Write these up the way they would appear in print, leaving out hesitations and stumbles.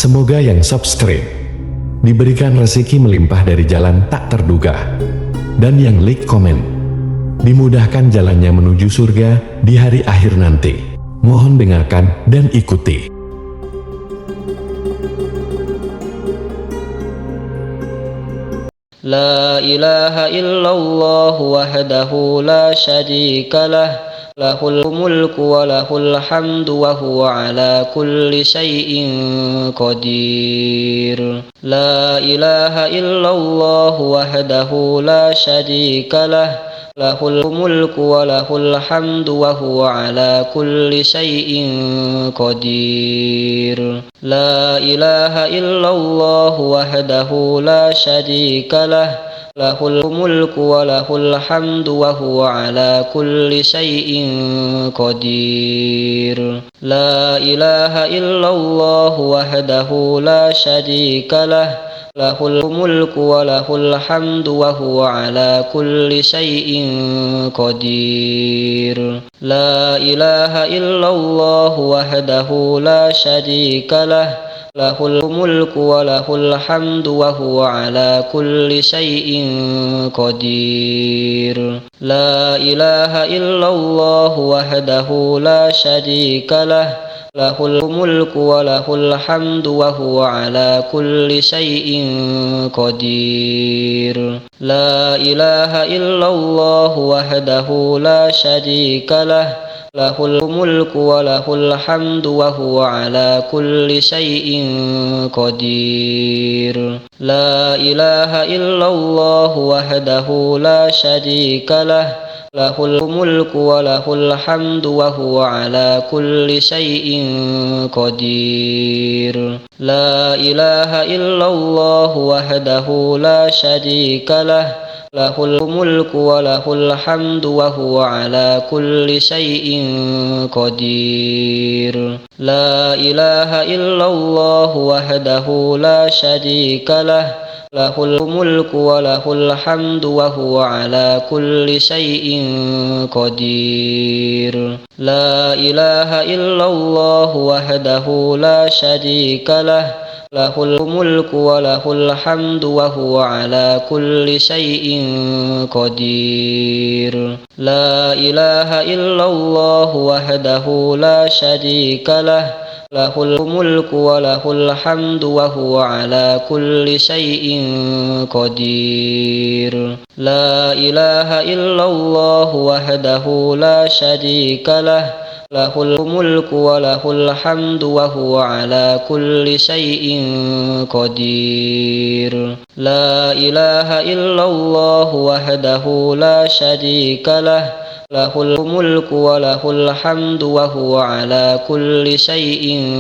Semoga yang subscribe diberikan rezeki melimpah dari jalan tak terduga, dan yang like komen dimudahkan jalannya menuju surga di hari akhir nanti. Mohon dengarkan dan ikuti. La ilaha illallah wahdahu la syarika lah, lahul mulku wa lahul hamdu wa huwa ala kulli syai'in qadir. La ilaha illallah wahdahu la syarika lah, lahul mulku wa lahul hamdu wa huwa ala kulli syai'in qadir. La ilaha illallah wahdahu la syarika lah, lahul mulku wa lahul hamdu wa huwa ala kulli syai'in qadir. La ilaha illallah wahdahu la syarika lah, lahul mulku wa lahul hamdu wa huwa ala kulli syai'in qadir. La ilaha illallah wahdahu la syarika lah, lahul mulku wa lahul hamdu wa huwa ala kulli syai'in qadir. La ilaha illallah wahdahu la syarika lah, lahul mulku wa lahul hamdu wa huwa ala kulli syai'in qadir. La ilaha illallah wahdahu la syarika lah, lahul mulku wa lahul hamdu wa huwa ala kulli syai'in qadir. La ilaha illallah wahdahu la syarika lah, lahul mulku wa lahul hamdu wa huwa ala kulli syai'in qadir. La ilaha illallah wahdahu la syarika lah, lahul mulku wa lahul hamdu wa huwa ala kulli syai'in qadir. La ilaha illallah wahdahu la syarika lah, lahul mulku wa lahul hamdu wa huwa ala kulli syai'in qadir. La ilaha illallah wahdahu la syarika lah, lahul mulku wa lahul hamdu wa huwa ala kulli syai'in qadir. La ilaha illallah wahdahu la syarika lah, lahul mulku wa lahul hamdu wa huwa ala kulli syai'in qadir. La ilaha illallah wahdahu la syarika lah, lahul mulku wa lahul hamdu wa huwa ala kulli syai'in qadir. La ilaha illallah wahdahu la syarika lah, lahul mulku wa lahul hamdu wa huwa ala kulli syai'in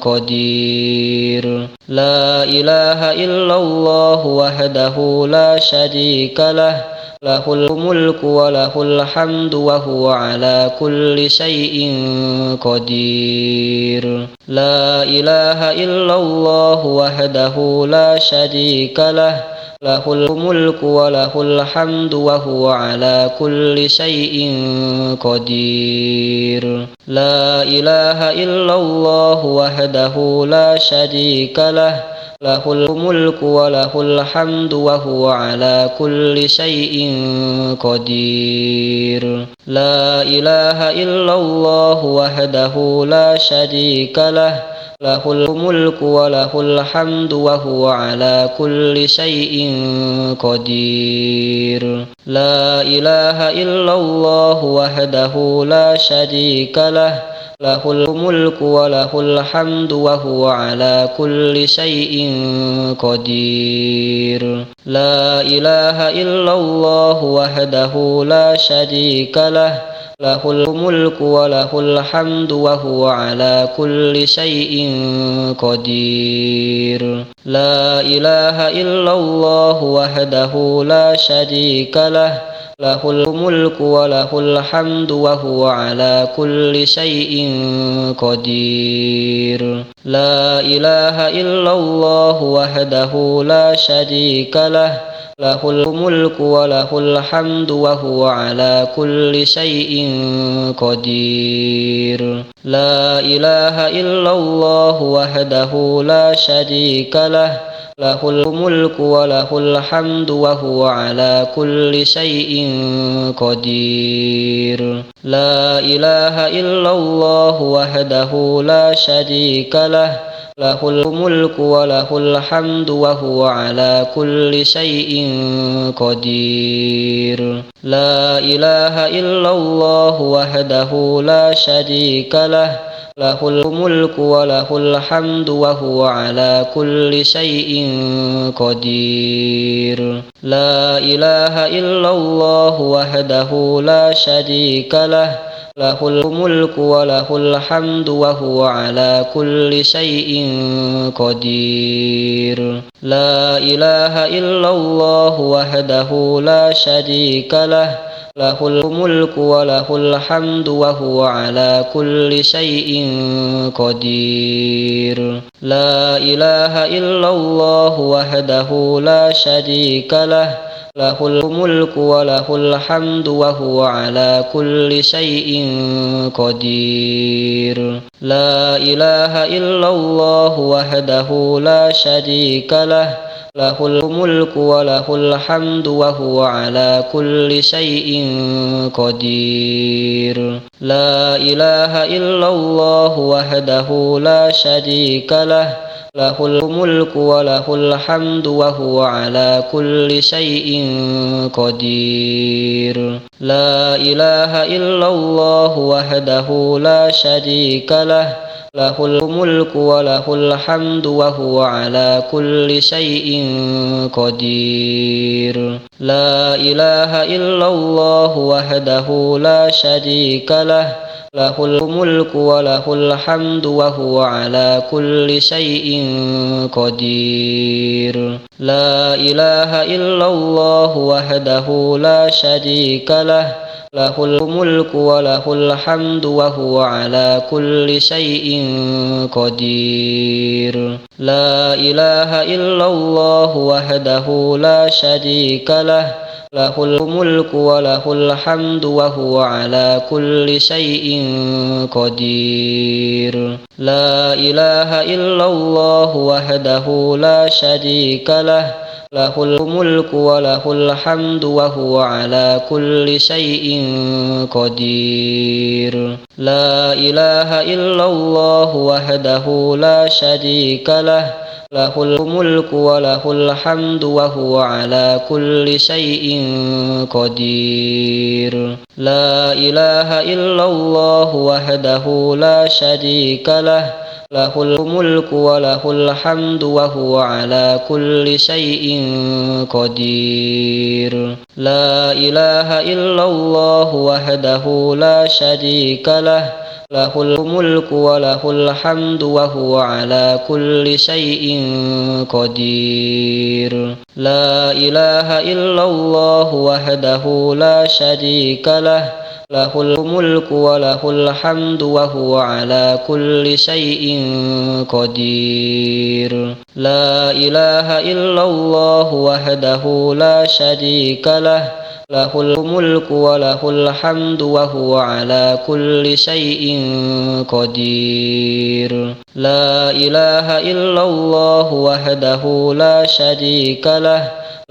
qadir. La ilaha illallah wahdahu la syarika lah, lahul mulku wa lahul hamdu wa huwa ala kulli syai'in qadir. La ilaha illallah wahdahu la syarika lah, lahul mulku wa lahul hamdu wa huwa ala kulli syai'in qadir. La ilaha illallah wahdahu la syarika lah, lahul mulku wa lahul hamdu wa huwa ala kulli syai'in qadir. La ilaha illallah wahdahu la syarika lah, lahul mulku wa lahul hamdu wa huwa ala kulli syai'in qadir. La ilaha illallah wahdahu la syarika lah, lahul mulku wa lahul hamdu wa huwa ala kulli syai'in qadir. La ilaha illallah wahdahu la syarika lah, lahul mulku wa lahul hamdu wa huwa ala kulli syai'in qadir. La ilaha illallah wahdahu la syarika lah, lahul mulku wa lahul hamdu wa huwa ala kulli syai'in qadir. La ilaha illallah wahdahu la syarika lah, lahul mulku wa lahul hamdu wa huwa ala kulli syai'in qadir. La ilaha illallah wahdahu la syarika lah, lahul mulku wa lahul hamdu wa huwa ala kulli syai'in qadir. La ilaha illallah wahdahu la syarika lah, lahul mulku wa lahul hamdu wa huwa ala kulli syai'in qadir. La ilaha illallah wahdahu la syarika lah, lahul mulku wa lahul hamdu wa huwa ala kulli syai'in qadir. La ilaha illallah wahdahu la syarika lah, lahul mulku wa lahul hamdu wa huwa ala kulli syai'in qadir. La ilaha illallah wahdahu la syarika lah, lahul mulku wa lahul hamdu wa huwa ala kulli syai'in qadir. La ilaha illallah wahdahu la syarika lah, lahul mulku wa lahul hamdu wa huwa ala kulli syai'in qadir. La ilaha illallah wahdahu la syarika lah, lahul mulku wa lahul hamdu wa huwa ala kulli syai'in qadir. La ilaha illallah wahdahu la syarika lah, lahul mulku wa lahul hamdu wa huwa ala kulli syai'in qadir. La ilaha illallah wahdahu la syarika lah, lahul mulku wa lahul hamdu wa huwa ala kulli syai'in qadir. La ilaha illallah wahdahu la syarika lah, lahul mulku wa lahul hamdu wa huwa ala kulli syai'in qadir. La ilaha illallah wahdahu la syarika lah, lahul mulku wa lahul hamdu wa huwa ala kulli syai'in qadir. La ilaha illallah wahdahu la syarika lah, lahul mulku wa lahul hamdu wa huwa ala kulli syai'in qadir. La ilaha illallah wahdahu la syarika lah, lahul mulku wa lahul hamdu wa huwa ala kulli syai'in qadir. La ilaha illallah wahdahu la syarika lah, lahul mulku wa lahul hamdu wa huwa ala kulli syai'in qadir. La ilaha illallah wahdahu la syarika lah, lahul mulku wa lahul hamdu wa huwa ala kulli syai'in qadir. La ilaha illallah wahdahu la syarika lah, lahul mulku wa lahul hamdu wa huwa ala kulli syai'in qadir. La ilaha illallah wahdahu la syarika lah, lahul mulku wa lahul hamdu wa huwa ala kulli syai'in qadir. La ilaha illallah wahdahu la syarika lah, lahul mulku wa lahul hamdu wa huwa ala kulli syai'in qadir. La ilaha illallah wahdahu la syarika lah,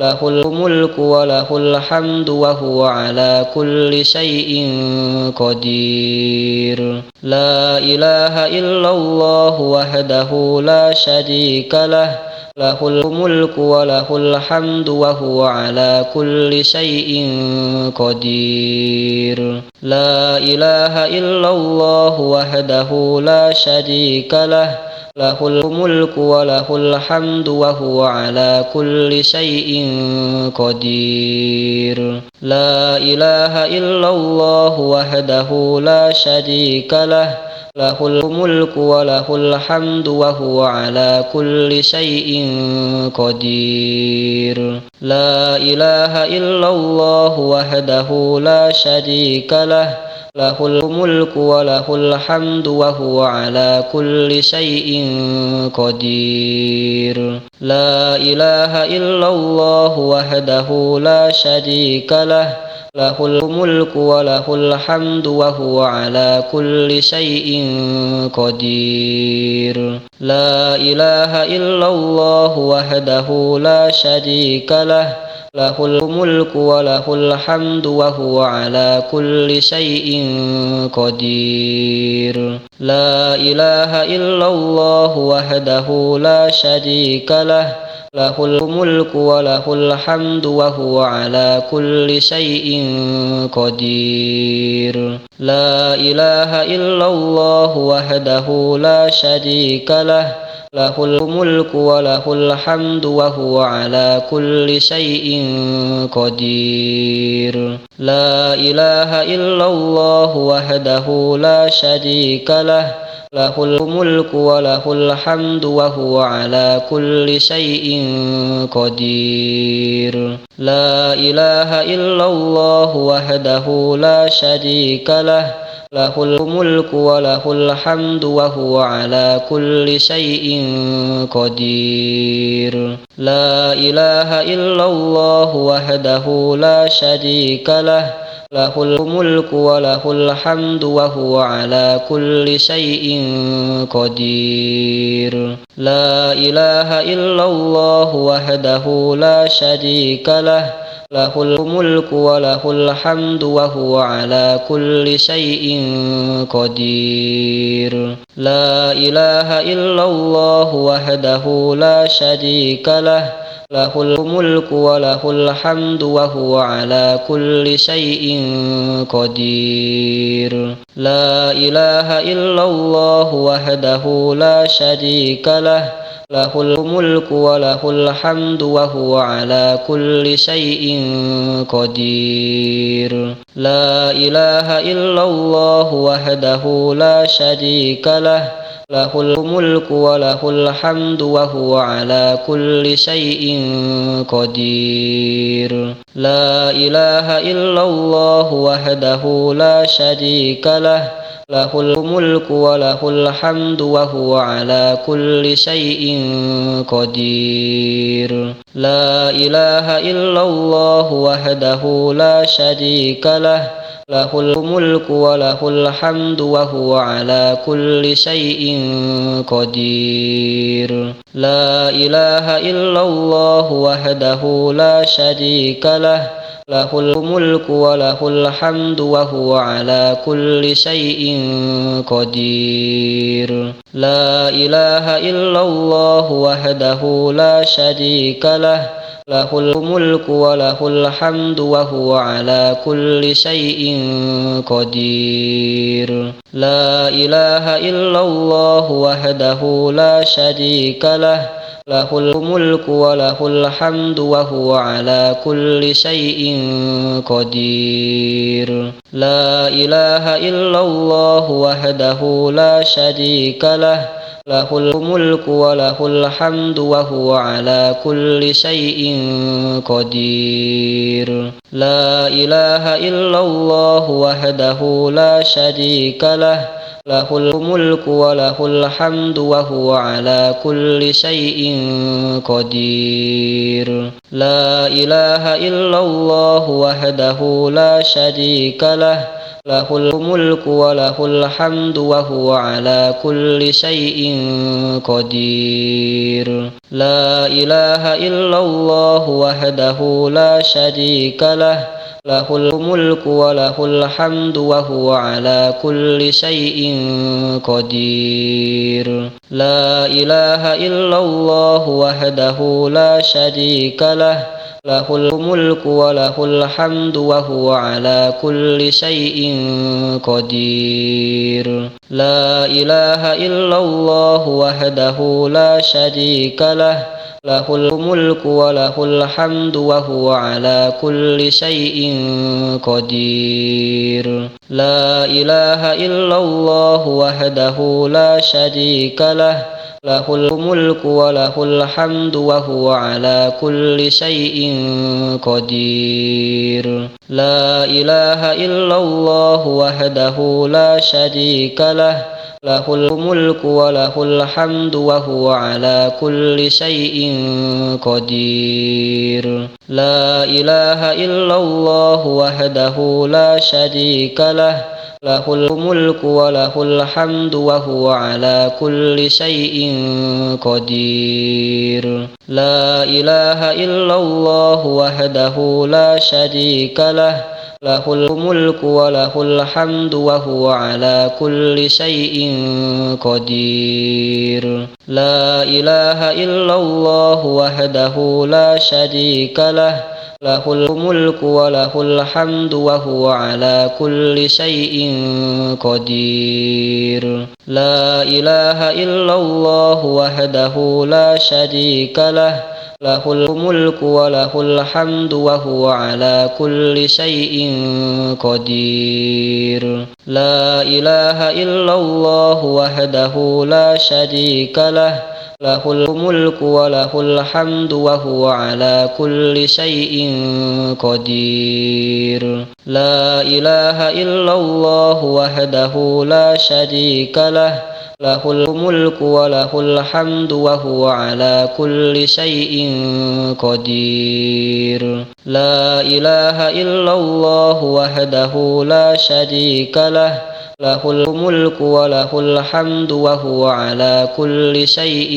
lahul mulku wa lahul hamdu wa huwa ala kulli syai'in qadir. La ilaha illallah wahdahu la syarika lah, lahul mulku wa lahul hamdu wa huwa ala kulli syai'in qadir. La ilaha illallah wahdahu la syarika lah, lahul mulku wa lahul hamdu wa huwa ala kulli syai'in qadir. La ilaha illallah wahdahu la syarika lah, lahul mulku wa lahul hamdu wa huwa ala kulli syai'in qadir. La ilaha illallah wahdahu la syarika lah, lahul mulku wa lahul hamdu wa huwa ala kulli syai'in qadir. La ilaha illallah wahdahu la syarika lah, lahul mulku wa lahul hamdu wa huwa ala kulli syai'in qadir. La ilaha illallah wahdahu la syarika lah, lahul mulku wa lahul hamdu wa huwa ala kulli syai'in qadir. La ilaha illallah wahdahu la syarika lah, lahul mulku wa lahul hamdu wa huwa ala kulli syai'in qadir. La ilaha illallah wahdahu la syarika lah, lahul mulku wa lahul hamdu wa huwa ala kulli syai'in qadir. La ilaha illallah wahdahu la syarika lah, lahul mulku wa lahul hamdu wa huwa ala kulli syai'in qadir. La ilaha illallah wahdahu la syarika lah, lahul mulku wa lahul hamdu wa huwa ala kulli syai'in qadir. La ilaha illallah wahdahu la syarika lah, lahul mulku wa lahul hamdu wa huwa ala kulli syai'in qadir. La ilaha illallah wahdahu la syarika lah, lahul mulku wa lahul hamdu wa huwa ala kulli syai'in qadir. La ilaha illallah wahdahu la syarika lah, lahul mulku wa lahul hamdu wa huwa ala kulli syai'in qadir. La ilaha illallah wahdahu la syarika lah, lahul mulku wa lahul hamdu wa huwa ala kulli syai'in qadir. La ilaha illallah wahdahu la syarika lah, lahul mulku wa lahul hamdu wa huwa ala kulli syai'in qadir. La ilaha illallah wahdahu la syarika lah, lahul mulku wa lahul hamdu wa huwa ala kulli syai'in qadir. La ilaha illallah wahdahu la syarika lah, lahul mulku wa lahul hamdu wa huwa ala kulli syai'in qadir. La ilaha illallah wahdahu la syarika lah, lahul mulku wa lahul hamdu wa huwa ala kulli syai'in qadir. La ilaha illallah wahdahu la syarika lah, lahul mulku wa lahul hamdu wa huwa ala kulli syai'in qadir. La ilaha illallah wahdahu la syarika lah, lahul mulku wa lahul hamdu wa huwa ala kulli syai'in qadir. La ilaha illallah wahdahu la syarika lah, lahul mulku wa lahul hamdu wa huwa ala kulli syai'in qadir. La ilaha illallah wahdahu la syarika lah, lahul mulku wa lahul hamdu wa huwa ala kulli syai'in qadir. La ilaha illallah wahdahu la syarika lah, lahul mulku wa lahul hamdu wa huwa ala kulli syai'in qadir. La ilaha illallah wahdahu la syarika lah, lahul mulku wa lahul hamdu wa huwa ala kulli syai'in qadir. La ilaha illallah wahdahu la syarika lah, lahul mulku wa lahul hamdu wa huwa ala kulli syai'in qadir. La ilaha illallah wahdahu la syarika lah, lahul mulku wa lahul hamdu wa huwa ala kulli syai'in qadir. La ilaha illallah wahdahu la syarika lah, له الملك وله الحمد وهو على كل شيء قدير لا إله إلا الله وحده لا شريك له له الملك وله الحمد وهو على كل شيء قدير لا إله إلا الله وحده لا شريك له له الملك وله الحمد وهو على كل شيء قدير لا إله إلا الله وحده لا شريك له له الملك وله الحمد وهو على كل شيء قدير لا إله إلا الله وحده لا شريك له له الملك وله الحمد وهو على كل شيء قدير لا إله إلا الله وحده لا شريك له له الملك وله الحمد وهو على كل شيء قدير لا إله إلا الله وحده لا شريك له له الملك وله الحمد وهو على كل شيء قدير لا إله إلا الله وحده لا شريك له له الملك وله الحمد وهو على كل شيء قدير لا إله إلا الله وحده لا شريك له له الملك وله الحمد وهو على كل شيء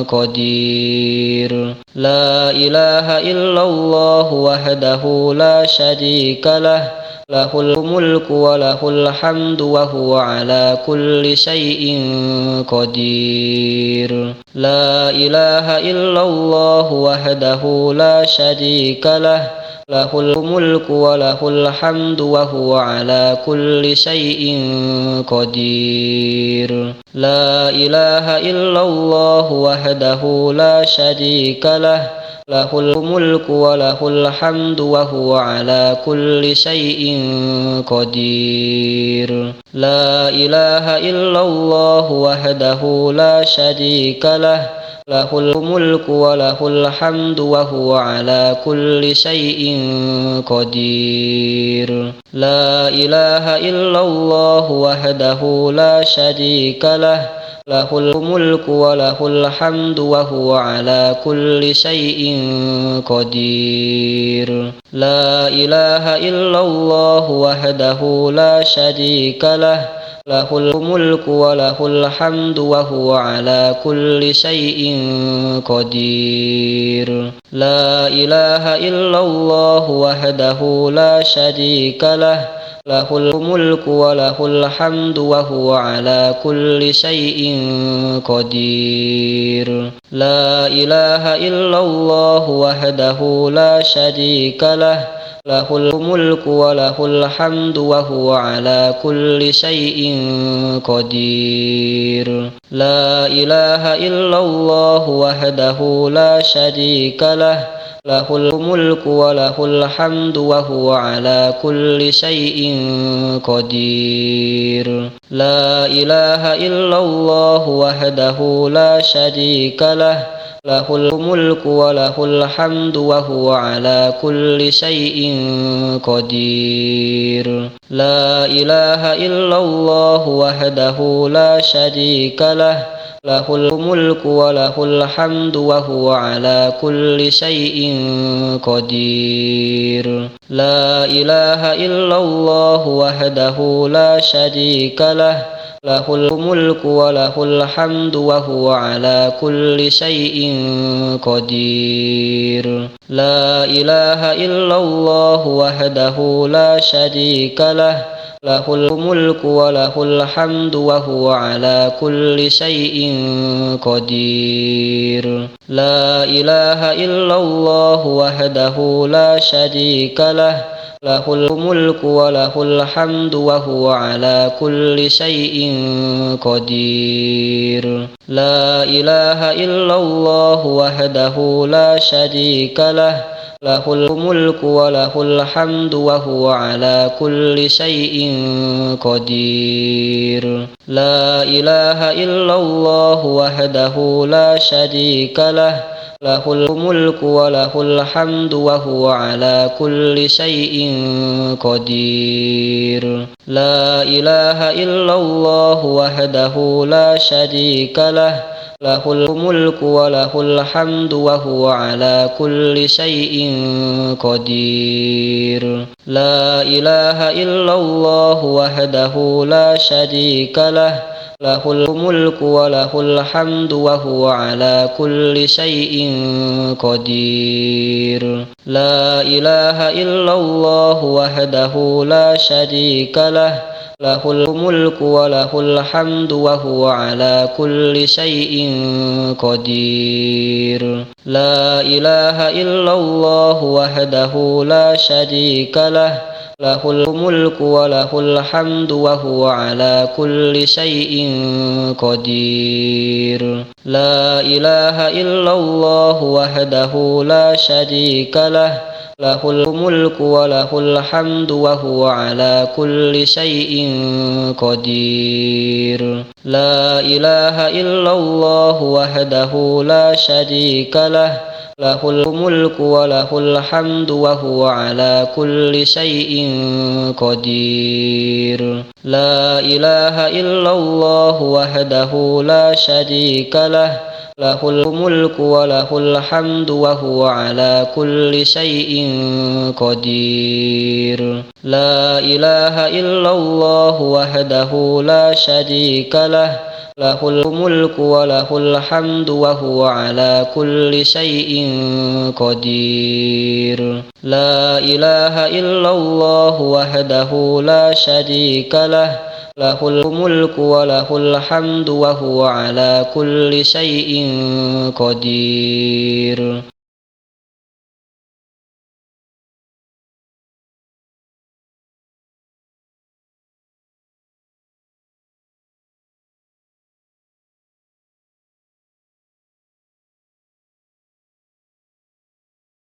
قدير لا إله إلا الله وحده لا شريك له له الملك وله الحمد وهو على كل شيء قدير لا إله إلا الله وحده لا شريك له له الملك وله الحمد وهو على كل شيء قدير لا إله إلا الله وحده لا شريك له له الملك وله الحمد وهو على كل شيء قدير لا إله إلا الله وحده لا شريك له له الملك وله الحمد وهو على كل شيء قدير لا إله إلا الله وحده لا شريك له له الملك وله الحمد وهو على كل شيء قدير لا إله إلا الله وحده لا شريك له له الملك وله الحمد وهو على كل شيء قدير لا إله إلا الله وحده لا شريك له له الملك وله الحمد وهو على كل شيء قدير لا إله إلا الله وحده لا شريك له له الملك وله الحمد وهو على كل شيء قدير لا إله إلا الله وحده لا شريك له له الملك وله الحمد وهو على كل شيء قدير لا إله إلا الله وحده لا شريك له له الملك وله الحمد وهو على كل شيء قدير لا إله إلا الله وحده لا شريك له له الملك وله الحمد وهو على كل شيء قدير لا إله إلا الله وحده لا شريك له له الملك وله الحمد وهو على كل شيء قدير لا إله إلا الله وحده لا شريك له له الملك وله الحمد وهو على كل شيء قدير لا إله إلا الله وحده لا شريك له له الملك وله الحمد وهو على كل شيء قدير. لا إله إلا الله وحده لا شريك له له الملك وله الحمد وهو على كل شيء قدير. لا إله إلا الله وحده لا شريك له له الملك وله الحمد وهو على كل شيء قدير. لا إله إلا الله وحده لا شريك له له الملك وله الحمد وهو على كل شيء قدير. لا إله إلا الله وحده لا شريك له له الملك وله الحمد وهو على كل شيء قدير. لا إله إلا الله وحده لا شريك له له الملك وله الحمد وهو على كل شيء قدير. لا إله إلا الله وحده لا شريك له له الملك وله الحمد وهو على كل شيء قدير. لا إله إلا الله وحده لا شريك له له الملك وله الحمد وهو على كل شيء قدير. لا إله إلا الله وحده لا شريك له له الملك وله الحمد وهو على كل شيء قدير. لا إله إلا الله وحده لا شريك له له الملك وله الحمد وهو على كل شيء قدير. لا إله إلا الله وحده لا شريك له له الملك وله الحمد وهو على كل شيء قدير. لا إله إلا الله وحده لا شريك له له الملك وله الحمد وهو على كل شيء قدير.